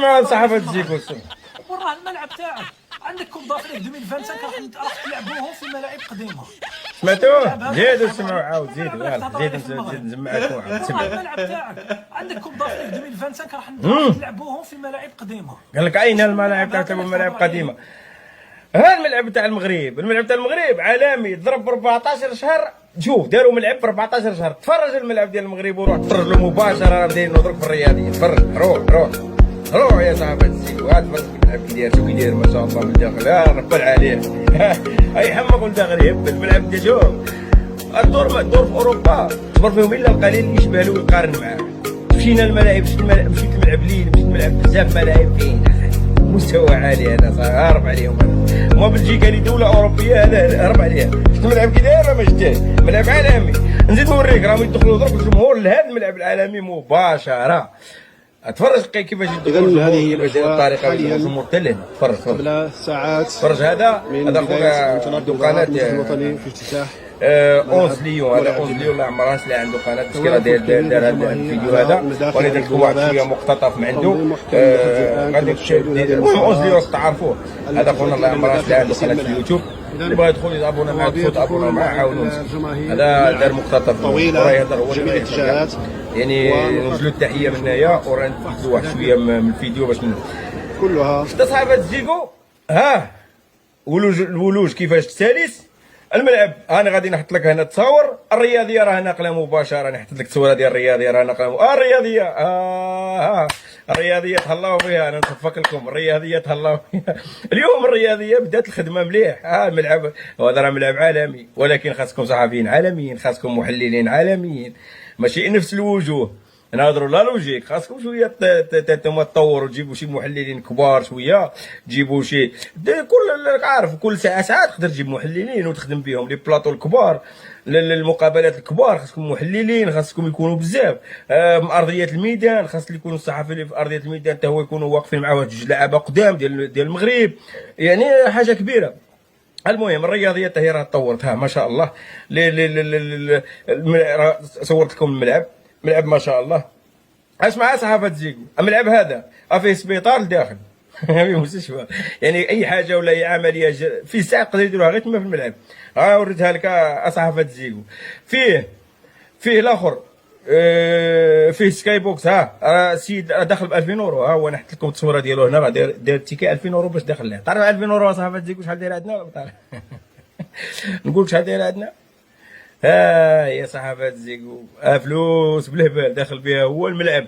مع صحافه زيكو. وراه الملعب تاعك عندك كوب دافريك 2025 راح تلعبوهم في ملاعب قديمه. سمعتوه؟ زيدوا سمعوا عاود زيدوا يلا زيد نسمعكم عاود وراه سمع. الملعب تاعك عندك كوب دافريك 2025 راح تلعبوهم في ملاعب قديمه. قال لك اين الملاعب تاعتهم ملاعب قديمه؟ ها الملعب تاع المغرب، الملعب تاع المغرب عالمي ضرب ب 14 شهر. شوف داروا ملعب ب 14 شهر. تفرج الملعب ديال المغرب وروح تفرج له مباشره. راه دايرينو درك في الرياضيه. تفرج روح يا صاحبي الزيكو. هاد تفرج الملعب كي داير شو كي داير ما شاء الله من الداخل. ربل عليه اي حمق من الداخل يهبل الملعب ديال. شوف الدور في اوروبا صبر فيهم الا القليل اللي يشبه له ويقارن معاه. مشينا الملاعب مشيت الملعب ليل مشيت الملعب بزاف ملاعب فين مستوى عالي. انا هارب عليهم انا. ما بلجيكا اللي دوله اوروبيه هذا هرب عليها. شفت الملعب كي داير ما شفتش ملعب عالمي. نزيد نوريك راهم يدخلوا درك الجمهور لهذا الملعب العالمي مباشره. تفرج كيفاش اذا هذه هي الطريقه حاليا الجمهور تلهن. تفرج قبل ساعات تفرج هذا خويا دكانات الوطني في افتتاح 11 ليون. هذا 11 ليون الله يعمرها اللي عنده قناه تشكيله دار هذا الفيديو هذا. وانا درت لكم واحد شويه مقتطف من عنده. غادي المهم 11 ليون تعرفوه. هذا خونا الله يعمرها اللي عنده قناه في اليوتيوب. اللي بغى يدخل يتابونا معاه تابونا معاه عاونونا. هذا دار مقتطف طويله يهضر هو جميع الاتجاهات. يعني نوجلو التحيه من هنايا وراه نحطوا واحد شويه من الفيديو باش كلها شفت صاحبات الزيكو. ها الولوج كيفاش تسالس الملعب. انا غادي نحط لك هنا تصاور الرياضيه راه ناقله مباشره. نحط لك التصويره ديال الرياضيه راه ناقله الرياضيه. الرياضيه تهلاو فيها. انا نصفق لكم الرياضيه تهلاو فيها. اليوم الرياضيه بدات الخدمه مليح. الملعب هذا راه ملعب عالمي ولكن خاصكم صحفيين عالميين خاصكم محللين عالميين ماشي نفس الوجوه. نهضروا لا لوجيك. خاصكم شويه تطوروا تجيبوا شي محللين كبار شويه. تجيبوا شي كل عارف كل ساعه تقدر تجيب محللين وتخدم بهم لي بلاطو الكبار للمقابلات الكبار. خاصكم محللين خاصكم يكونوا بزاف. ارضيه الميدان خاص اللي يكونوا الصحفيين اللي في ارضيه الميدان حتى هو يكونوا واقفين مع واحد جوج لعابه قدام ديال المغرب. يعني حاجه كبيره. المهم الرياضيه حتى هي راه تطورت. ما شاء الله. صورت لكم الملعب. ملعب ما شاء الله. اسمع صحافه زيكو الملعب هذا فيه سبيطار لداخل فيه مستشفى. يعني اي حاجه ولا اي عمليه في ساعه يقدروا يديروها غير تما في الملعب. وريتها لك صحافه زيكو. فيه الاخر فيه سكاي بوكس. السيد داخل ب 2000 يورو. هو انا حطيت لكم التصويره ديالو هنا. راه داير التيكي 2000 يورو باش داخل ليه. تعرف 2000 يورو صحافه زيكو شحال داير عندنا ولا تعرف؟ نقول لك شحال داير عندنا. يا صحافة زيكو فلوس بالهبال داخل بها هو الملعب.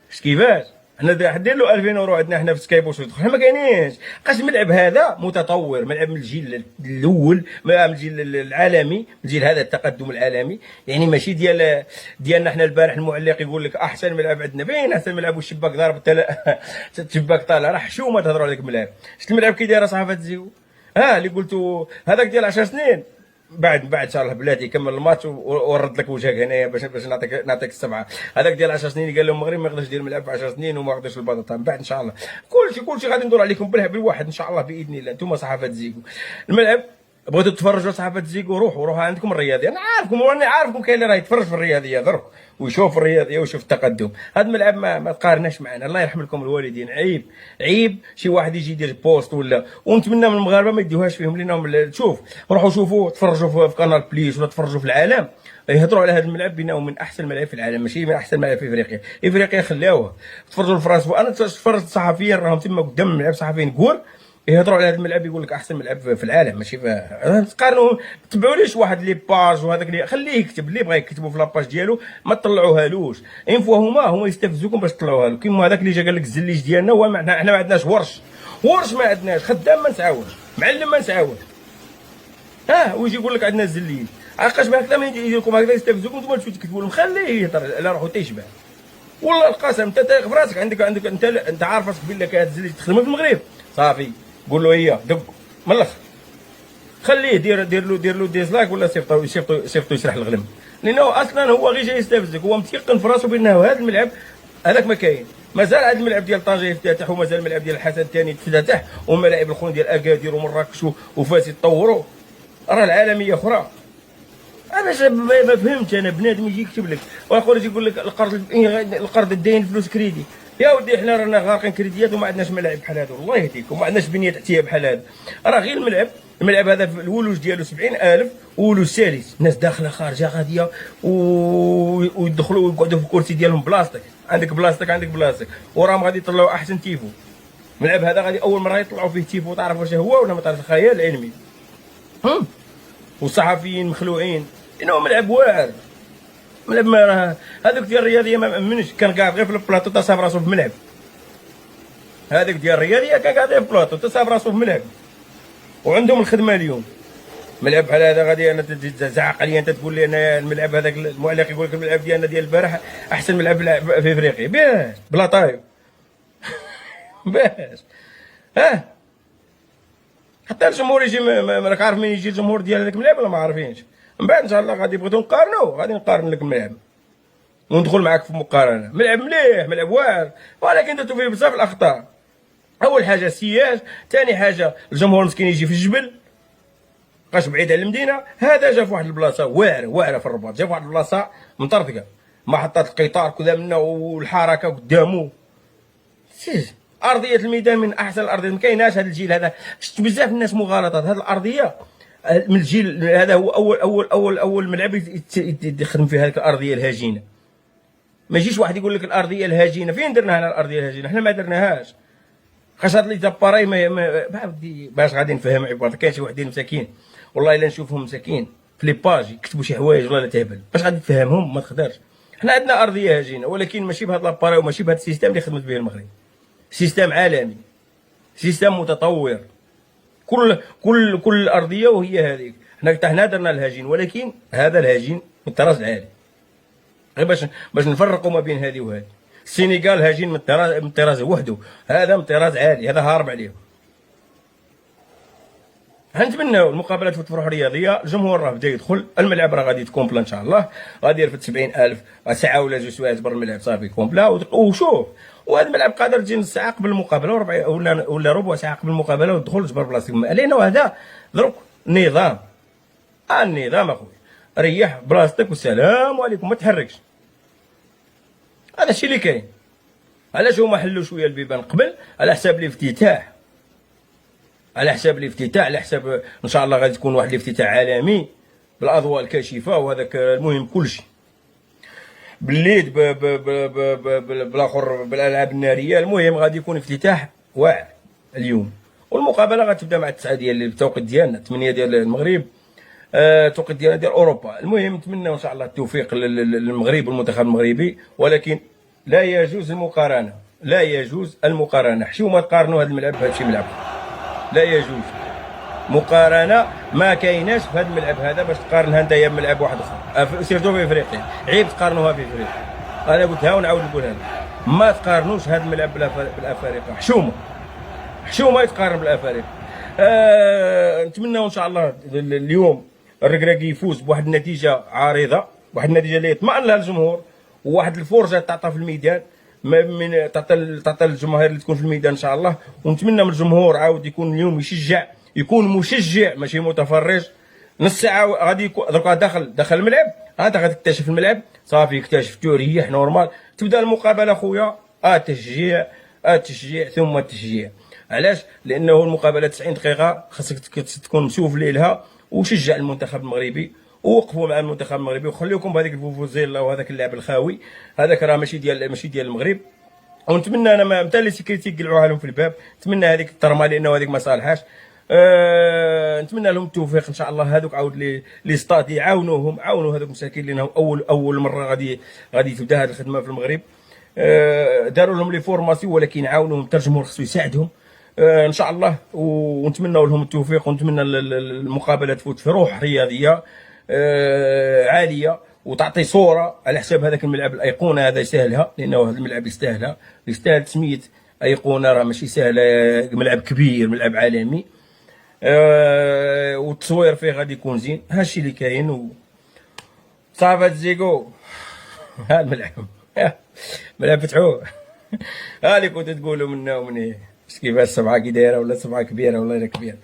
شفت كيفاش حنا دير له 2000 يورو عندنا حنا في سكاي بوكس ويدخل. ما كاينينش. بقاش الملعب هذا متطور. ملعب من الجيل الاول من الجيل العالمي من الجيل هذا التقدم العالمي. يعني ماشي ديالنا حنا البارح المعلق يقول لك احسن ملعب عندنا. فين احسن ملعب والشباك ضارب الشباك طالع راه حشومه تهضروا عليك الملعب. شفت الملعب كي داير صحافة زيكو. اللي قلتو هذاك ديال 10 سنين بعد ان شاء الله بلاتي يكمل الماتش ورد لك وجهك هنايا باش نعطيك السبعه. هذاك ديال 10 سنين اللي قال لهم المغرب ما يقدرش يدير ملعب في 10 سنين وما يقدرش البطاطا. من بعد ان شاء الله كلشي غادي ندور عليكم بالواحد ان شاء الله باذن الله. انتم صحافه زيكو الملعب بغيتوا تتفرجوا صحافه زيكو روحوا عندكم الرياضيه. انا عارفكم وراني عارفكم كاين اللي راه يتفرج في الرياضيه درك ويشوف الرياضيه ويشوف التقدم. هذا الملعب ما تقارناش معنا. الله يرحم لكم الوالدين. عيب شي واحد يجي يدير بوست ولا. ونتمنى من المغاربه ما يديوهاش فيهم لانهم شوف روحوا شوفوا تفرجوا في قناه بليس ولا تفرجوا في العالم يهضروا على هذا الملعب بانه من احسن الملاعب في العالم ماشي من احسن الملاعب في افريقيا خلاوه. تفرجوا لفرنسا. وانا تفرجت صحفيين راهم تما قدام الملعب صحفيين كور يهضروا على هذا الملعب يقول لك احسن ملعب في العالم ماشي تقارنوا. تبعوليش واحد لي باج وهذاك اللي خليه يكتب اللي بغى يكتبوا في لاباج ديالو ما تطلعوهالوش. انفوا هما يستفزوكم باش تطلعوها له. كيما هذاك اللي جا قال لك الزليج ديالنا هو حنا ما عندناش ورش ما عندناش خدام ما نسعاوش معلم ما نسعاوش. ويجي يقول لك عندنا الزليج. علاش هكذا ما يدير لكم هكذا يستفزوكم نتوما تمشيو تكتبوا لهم. خليه يهضر على روحو تيشبع. والله القسم انت في راسك عندك انت عارف راسك بالله كاين الزليج تخدم في المغرب صافي قول له هي دق من الاخر. خليه دير له ديسلايك ولا صيفطو يشرح الغلم. لانه اصلا هو غير جاي يستفزك. هو متيقن في راسو بانه هذا الملعب هذاك ما كاين. مازال هذا الملعب ديال طنجه يفتتح ومازال الملعب ديال الحسن الثاني يفتتح وملاعب الخون ديال اكادير ومراكش وفاس يتطوروا. راه العالميه اخرى. انا ما فهمتش. انا بنادم يجي يكتب لك ويقول لك القرض الدين فلوس كريدي. يا ودي حنا رانا غارقين كريديات وما عندناش ملاعب بحال هادو، الله يهديك، وما عندناش بنيه تحتيه بحال هادو. راه غير الملعب هذا في الولوج ديالو 70,000، وولوج سالس، الناس داخله خارجه غاديه ويدخلوا ويقعدوا في الكرسي ديالهم بلاستيك، عندك بلاستيك، وراهم غادي يطلعوا احسن تيفو. الملعب هذا غادي اول مره يطلعوا فيه تيفو، تعرف واش هو ولا ما تعرفش؟ خيال علمي. والصحفيين مخلوعين انه ملعب واعر. ملعب ما راه هذوك ديال الرياضيه ما مأمنش، كان قاعد غير في البلاطو تصاب راسو في الملعب. هذاك ديال الرياضيه كان قاعد غير في البلاطو تصاب راسو في الملعب، وعندهم الخدمه اليوم. ملعب بحال هذا غادي انا تزعق عليا انت تقول لي انا الملعب هذاك المعلق يقول لك الملعب ديالنا ديال البارح احسن ملعب في افريقيا. باش بلا طايب باش حتى الجمهور يجي راك عارف مين يجي الجمهور ديال هذاك الملعب ولا ما عارفينش؟ من بعد ان شاء الله غادي بغيتو نقارنوا، غادي نقارن لك الملعب وندخل معاك في مقارنه. ملعب مليح، ملعب واعر، ولكن درتو فيه بزاف الاخطاء. اول حاجه السياج، ثاني حاجه الجمهور مسكين يجي في الجبل، بقاش بعيد على المدينه. هذا جا في واحد البلاصه واعره في الرباط، جا في واحد البلاصه مطرطقه، محطات القطار كذا منا والحركه قدامه. ارضيه الميدان من احسن الارضيه، ما كايناش هذا الجيل هذا. شفت بزاف الناس مغالطات. هذه الارضيه من الجيل هذا هو اول ملعب يخدم فيه هذيك الارضيه الهجينه. ما يجيش واحد يقول لك الارضيه الهجينه، فين درنا هنا الارضيه الهجينه؟ حنا ما درناهاش. خاص هاد لي زاباراي باش غادي نفهم عبارتك. كاين شي وحدين مساكين والله الا نشوفهم مساكين في لي باج يكتبوا شي حوايج ولا تهبل، باش غادي تفهمهم؟ ما تقدرش. حنا عندنا ارضيه هجينه، ولكن ماشي بهاد لاباراي وماشي بهاد السيستم اللي خدمت به المغرب. سيستم عالمي، سيستم متطور. كل ارضيه وهي هذيك. حنا درنا الهجين، ولكن هذا الهجين من الطراز العالي. غير باش نفرقوا ما بين هذه وهذه. السنغال هجين من الطراز وحده، هذا من الطراز عالي، هذا هارب عليهم. نتمناو المقابلات في الفروع الرياضيه، الجمهور راه بدا يدخل، الملعب راه غادي تكومبلا ان شاء الله، غادي يرفد 70,000 ساعه ولا 2 سوايع برا الملعب صافي كومبلا. وشوف، وهذا الملعب قادر تجي نص ساعه قبل المقابله ولا ربع ساعه قبل المقابله وتدخل تجبر بلاصتك، لانه هذا دروك نظام. النظام اخويا، ريح بلاصتك والسلام عليكم، ما تحركش. هذا الشيء اللي كاين. علاش هما حلوا شويه البيبان قبل؟ على حساب الافتتاح، على حساب ان شاء الله غادي تكون واحد الافتتاح عالمي بالاضواء الكاشفه وهذاك. المهم كلشي بالليد بالاخر بالالعاب الناريه. المهم غادي يكون افتتاح واعر اليوم، والمقابله غتبدا مع 9 ديال التوقيت ديالنا، 8 ديال المغرب، التوقيت ديالنا ديال اوروبا. المهم نتمنى ان شاء الله التوفيق للمغرب والمنتخب المغربي، ولكن لا يجوز المقارنه. حشومه تقارنوا هذا الملعب بهذا شي ملعب، لا يجوز مقارنه. ما كايناش في هذا الملعب هذا باش تقارنها انت بملعب واحد اخر، سيرتو في افريقيا. عيب تقارنوها في افريقيا. انا قلتها ونعاود نقولها، ما تقارنوش هذا الملعب بالافارقه. حشومه يتقارن بالافارقه. نتمنى ان شاء الله اليوم الركراكي يفوز بواحد النتيجه عارضه، واحد النتيجه اللي يطمئن لها الجمهور، وواحد الفرصه تعطى في الميدان، من تعطى الجماهير اللي تكون في الميدان ان شاء الله. ونتمنى من الجمهور عاود يكون اليوم يشجع، يكون مشجع ماشي متفرج. نص ساعه غادي دركا دخل الملعب، انت غادي تكتشف الملعب صافي، يكتشف تريح نورمال، تبدا المقابله خويا. التشجيع ثم التشجيع. علاش؟ لانه المقابله 90 دقيقه خاصك تكون مسوفلي لها، وشجع المنتخب المغربي، ووقفوا مع المنتخب المغربي، وخليكم بهذيك الفوفوزيلا وهذاك اللعب الخاوي. هذاك راه ماشي ديال المغرب. ونتمنى انا متى لي سيكريتي يقلعوها لهم في الباب، نتمنى هذيك الترمه لانه هذيك ما صالحاش. نتمنى لهم التوفيق ان شاء الله. هذوك عاود لي ستاد عاونوا هذوك المساكين لانهم اول مره غادي تبدا هذه الخدمه في المغرب. داروا لهم لي فورماسيون، ولكن عاونوهم، الجمهور خصو يساعدهم ان شاء الله. ونتمنى لهم التوفيق، ونتمنى المقابله تفوت في روح رياضيه عاليه، وتعطي صوره على حساب هذاك الملعب الايقونه. هذا يسهلها، لانه هذا الملعب يستاهل تسميت ايقونه، راه ماشي سهله. ملعب كبير، ملعب عالمي، والتصوير فيه غادي يكون زين. هادشي اللي كاين. صافي زيكو ها الملعب ملعب فتحوه. ها اللي كنت تقولوا منا ومن كيفاش السبعه كي دايره، ولا السبعه كبيره والله الا كبيره.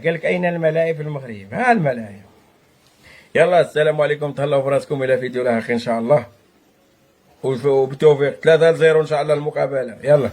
قال لك اين الملاعب في المغرب؟ ها الملاعب. يلا السلام عليكم، تهلاو براسكم الى فيديو اخر ان شاء الله. وبالتوفيق 3-0 ان شاء الله المقابله. يلا.